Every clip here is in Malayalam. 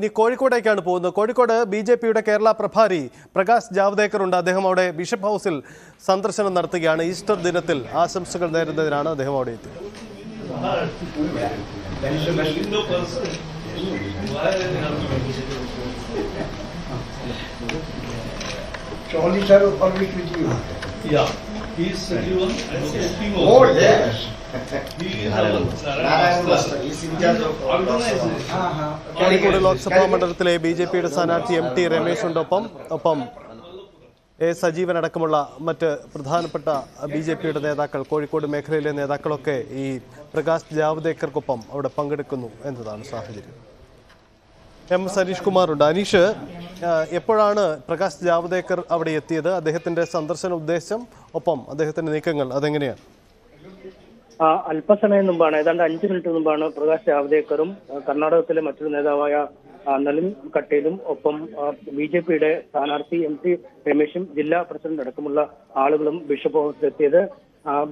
ഇനി കോഴിക്കോടേക്കാണ് പോകുന്നത്. കോഴിക്കോട് ബി.ജെ.പിയുടെ കേരള പ്രഭാരി പ്രകാശ് ജാവ്ദേക്കർ ഉണ്ട്. അദ്ദേഹം അവിടെ ബിഷപ്പ് ഹൗസിൽ സന്ദർശനം നടത്തുകയാണ്. ഈസ്റ്റർ ദിനത്തിൽ ആശംസകൾ നേരുന്നതിനാണ് അദ്ദേഹം അവിടെ എത്തിയത്. കോഴിക്കോട് ലോക്സഭാ മണ്ഡലത്തിലെ ബി.ജെ.പിയുടെ സ്ഥാനാർത്ഥി എം ടി രമേശ് ഉണ്ട്. ഒപ്പം എ സജീവൻ അടക്കമുള്ള മറ്റ് പ്രധാനപ്പെട്ട ബി.ജെ.പിയുടെ നേതാക്കൾ, കോഴിക്കോട് മേഖലയിലെ നേതാക്കളൊക്കെ ഈ പ്രകാശ് ജാവ്ദേക്കർക്കൊപ്പം അവിടെ പങ്കെടുക്കുന്നു എന്നതാണ് സാഹചര്യം. എം സനീഷ് കുമാറുണ്ട്. അനീഷ്, എപ്പോഴാണ് പ്രകാശ് ജാവ്ദേക്കർ അവിടെ എത്തിയത്? അദ്ദേഹത്തിന്റെ സന്ദർശന ഉദ്ദേശം, ഒപ്പം അദ്ദേഹത്തിന്റെ നീക്കങ്ങൾ അതെങ്ങനെയാണ്? അല്പസമയം മുമ്പാണ്, ഏതാണ്ട് 5 മിനിറ്റ് മുമ്പാണ് പ്രകാശ് ജാവ്ദേക്കറും കർണാടകത്തിലെ മറ്റൊരു നേതാവായ നളിൻ കട്ടീലും ഒപ്പം ബി.ജെ.പിയുടെ സ്ഥാനാർത്ഥി എം ടി രമേശും ജില്ലാ പ്രസിഡന്റ് അടക്കമുള്ള ആളുകളും ബിഷപ്പ് ഹൗസിലെത്തിയത്.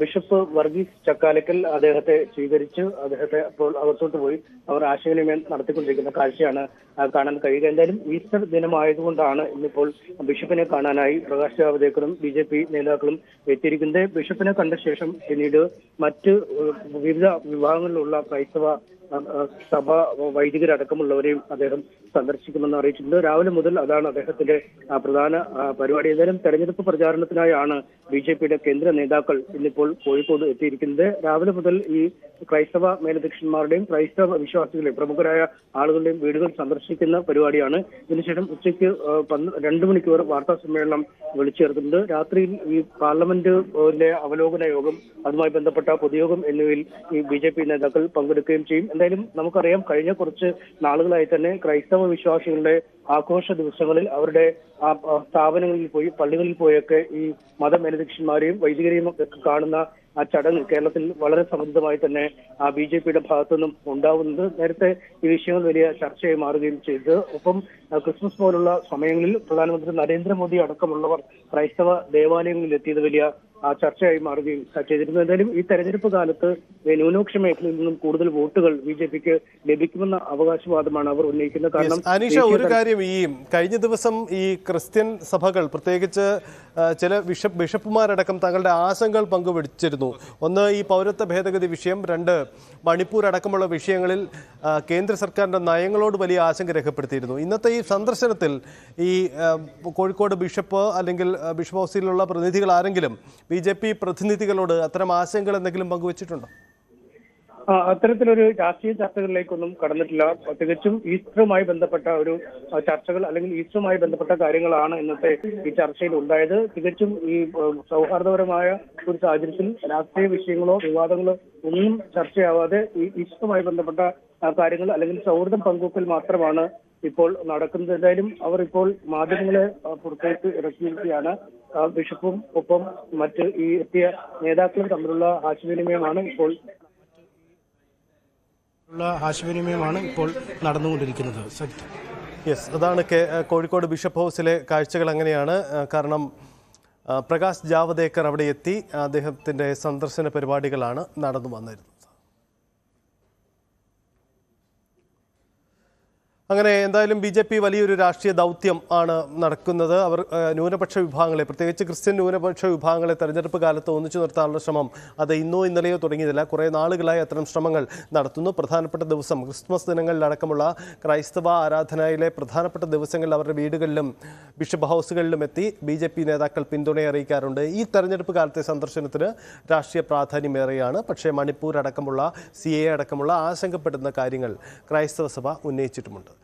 ബിഷപ്പ് വർഗീസ് ചക്കാലക്കൽ അദ്ദേഹത്തെ സ്വീകരിച്ച് അദ്ദേഹത്തെ അപ്പോൾ അകത്തോട്ട് പോയി അവർ ആശയവിനിമയം നടത്തിക്കൊണ്ടിരിക്കുന്ന കാഴ്ചയാണ് കാണാൻ കഴിയുക. എന്തായാലും ഈസ്റ്റർ ദിനമായതുകൊണ്ടാണ് ഇന്നിപ്പോൾ ബിഷപ്പിനെ കാണാനായി പ്രകാശ് ജാവ്ദേക്കറും ബി.ജെ.പി നേതാക്കളും എത്തിയിരിക്കുന്നത്. ബിഷപ്പിനെ കണ്ട ശേഷം പിന്നീട് മറ്റ് വിവിധ വിഭാഗങ്ങളിലുള്ള ക്രൈസ്തവ സഭ വൈദികരടക്കമുള്ളവരെയും അദ്ദേഹം സന്ദർശിക്കുമെന്ന് അറിയിച്ചിട്ടുണ്ട്. രാവിലെ മുതൽ അതാണ് അദ്ദേഹത്തിന്റെ പ്രധാന പരിപാടി. ഏതായാലും തെരഞ്ഞെടുപ്പ് പ്രചാരണത്തിനായാണ് ബി.ജെ.പിയുടെ കേന്ദ്ര നേതാക്കൾ ഇന്നിപ്പോൾ കോഴിക്കോട് എത്തിയിരിക്കുന്നത്. രാവിലെ മുതൽ ഈ ക്രൈസ്തവ മേലധ്യക്ഷന്മാരുടെയും ക്രൈസ്തവ വിശ്വാസികളെയും പ്രമുഖരായ ആളുകളുടെയും വീടുകൾ സന്ദർശിക്കുന്ന പരിപാടിയാണ്. ഇതിനുശേഷം ഉച്ചയ്ക്ക് 2 മണിക്കൂർ വാർത്താ സമ്മേളനം വിളിച്ചു ചേർത്തിട്ടുണ്ട്. രാത്രിയിൽ ഈ പാർലമെന്റിലെ അവലോകന യോഗം, അതുമായി ബന്ധപ്പെട്ട പൊതുയോഗം എന്നിവയിൽ ഈ ബി.ജെ.പി നേതാക്കൾ പങ്കെടുക്കുകയും ചെയ്യും. എന്തായാലും നമുക്കറിയാം, കഴിഞ്ഞ കുറച്ച് നാളുകളായി തന്നെ ക്രൈസ്തവ വിശ്വാസികളുടെ ആഘോഷ ദിവസങ്ങളിൽ അവരുടെ സ്ഥാപനങ്ങളിൽ പോയി, പള്ളികളിൽ പോയൊക്കെ ഈ മതമേലധ്യക്ഷന്മാരെയും വൈദികരെയും ഒക്കെ കാണുന്ന ആ ചടങ്ങ് കേരളത്തിൽ വളരെ സമൃദ്ധമായി തന്നെ ബി.ജെ.പിയുടെ ഭാഗത്തുനിന്നും ഉണ്ടാവുന്നത്. നേരത്തെ ഈ വിഷയങ്ങൾ വലിയ ചർച്ചയായി മാറുകയും ചെയ്തു. ഒപ്പം ക്രിസ്മസ് പോലുള്ള സമയങ്ങളിൽ പ്രധാനമന്ത്രി നരേന്ദ്രമോദി അടക്കമുള്ളവർ ക്രൈസ്തവ ദേവാലയങ്ങളിൽ എത്തിയത് വലിയ ചർച്ചയായി മാറുകയും ചെയ്തിരുന്നു. എന്തായാലും ഈ തെരഞ്ഞെടുപ്പ് കാലത്ത് ന്യൂനപക്ഷ മേഖലയിൽ നിന്നും കൂടുതൽ വോട്ടുകൾ ബി.ജെ.പിക്ക് ലഭിക്കുമെന്ന അവകാശവാദമാണ് അവർ ഉന്നയിക്കുന്നത്. കാരണം അനീഷ, ഒരു കാര്യം, ഈ കഴിഞ്ഞ ദിവസം ഈ ക്രിസ്ത്യൻ സഭകൾ, പ്രത്യേകിച്ച് ചില ബിഷപ്പുമാരടക്കം തങ്ങളുടെ ആശങ്കകൾ പങ്കുവച്ചിരുന്നു. ഒന്ന്, ഈ പൗരത്വ ഭേദഗതി വിഷയം; 2, മണിപ്പൂർ അടക്കമുള്ള വിഷയങ്ങളിൽ കേന്ദ്ര സർക്കാരിന്റെ നയങ്ങളോട് വലിയ ആശങ്ക രേഖപ്പെടുത്തിയിരുന്നു. ഇന്നത്തെ ഈ സന്ദർശനത്തിൽ ഈ കോഴിക്കോട് ബിഷപ്പ് അല്ലെങ്കിൽ ബിഷപ്പ് ഹൗസിലുള്ള പ്രതിനിധികൾ ആരെങ്കിലും ബി.ജെ.പി പ്രതിനിധികളോട് അത്തരം ആശങ്കകൾ എന്തെങ്കിലും പങ്കുവച്ചിട്ടുണ്ടോ? അത്തരത്തിലൊരു രാഷ്ട്രീയ ചർച്ചകളിലേക്കൊന്നും കടന്നിട്ടില്ല. തികച്ചും ഈസ്റ്ററുമായി ബന്ധപ്പെട്ട ഒരു ചർച്ചകൾ അല്ലെങ്കിൽ ഈസ്റ്ററുമായി ബന്ധപ്പെട്ട കാര്യങ്ങളാണ് ഇന്നത്തെ ഈ ചർച്ചയിൽ ഉണ്ടായത്. തികച്ചും ഈ സൗഹാർദ്ദപരമായ ഒരു സാഹചര്യത്തിൽ രാഷ്ട്രീയ വിഷയങ്ങളോ വിവാദങ്ങളോ ഒന്നും ചർച്ചയാവാതെ ഈ ഈസ്റ്ററുമായി ബന്ധപ്പെട്ട കാര്യങ്ങൾ അല്ലെങ്കിൽ സൗഹൃദം പങ്കുവെക്കൽ മാത്രമാണ് ഇപ്പോൾ നടക്കുന്നത്. എന്തായാലും അവർ ഇപ്പോൾ മാധ്യമങ്ങളെ പുറത്തേക്ക് ഇറക്കിയിരിക്കുകയാണ്. ബിഷപ്പും ഒപ്പം മറ്റ് ഈ എത്തിയ നേതാക്കളും തമ്മിലുള്ള ആശയവിനിമയമാണ് ഇപ്പോൾ നടന്നുകൊണ്ടിരിക്കുന്നത്. യെസ്, അതാണ് കോഴിക്കോട് ബിഷപ്പ് ഹൗസിലെ കാഴ്ചകൾ അങ്ങനെയാണ്. കാരണം പ്രകാശ് ജാവ്ദേക്കർ അവിടെ എത്തി അദ്ദേഹത്തിൻ്റെ സന്ദർശന പരിപാടികളാണ് നടന്നു വന്നിരുന്നത്. അങ്ങനെ എന്തായാലും ബി.ജെ.പി വലിയൊരു രാഷ്ട്രീയ ദൗത്യം ആണ് നടക്കുന്നത്. അവർ ന്യൂനപക്ഷ വിഭാഗങ്ങളെ, പ്രത്യേകിച്ച് ക്രിസ്ത്യൻ ന്യൂനപക്ഷ വിഭാഗങ്ങളെ തെരഞ്ഞെടുപ്പ് കാലത്ത് ഒന്നിച്ചു നിർത്താനുള്ള ശ്രമം അത് ഇന്നോ ഇന്നലെയോ തുടങ്ങിയതില്ല. കുറേ നാളുകളായി അത്തരം ശ്രമങ്ങൾ നടത്തുന്നു. പ്രധാനപ്പെട്ട ദിവസം, ക്രിസ്മസ് ദിനങ്ങളിലടക്കമുള്ള ക്രൈസ്തവ ആരാധനയിലെ പ്രധാനപ്പെട്ട ദിവസങ്ങളിൽ അവരുടെ വീടുകളിലും ബിഷപ്പ് ഹൗസുകളിലും എത്തി ബി.ജെ.പി നേതാക്കൾ പിന്തുണ അറിയിക്കാറുണ്ട്. ഈ തെരഞ്ഞെടുപ്പ് കാലത്തെ സന്ദർശനത്തിന് രാഷ്ട്രീയ പ്രാധാന്യമേറെയാണ്. പക്ഷേ മണിപ്പൂർ അടക്കമുള്ള CAA അടക്കമുള്ള ആശങ്കപ്പെടുന്ന കാര്യങ്ങൾ ക്രൈസ്തവ സഭ ഉന്നയിച്ചിട്ടുമുണ്ട്.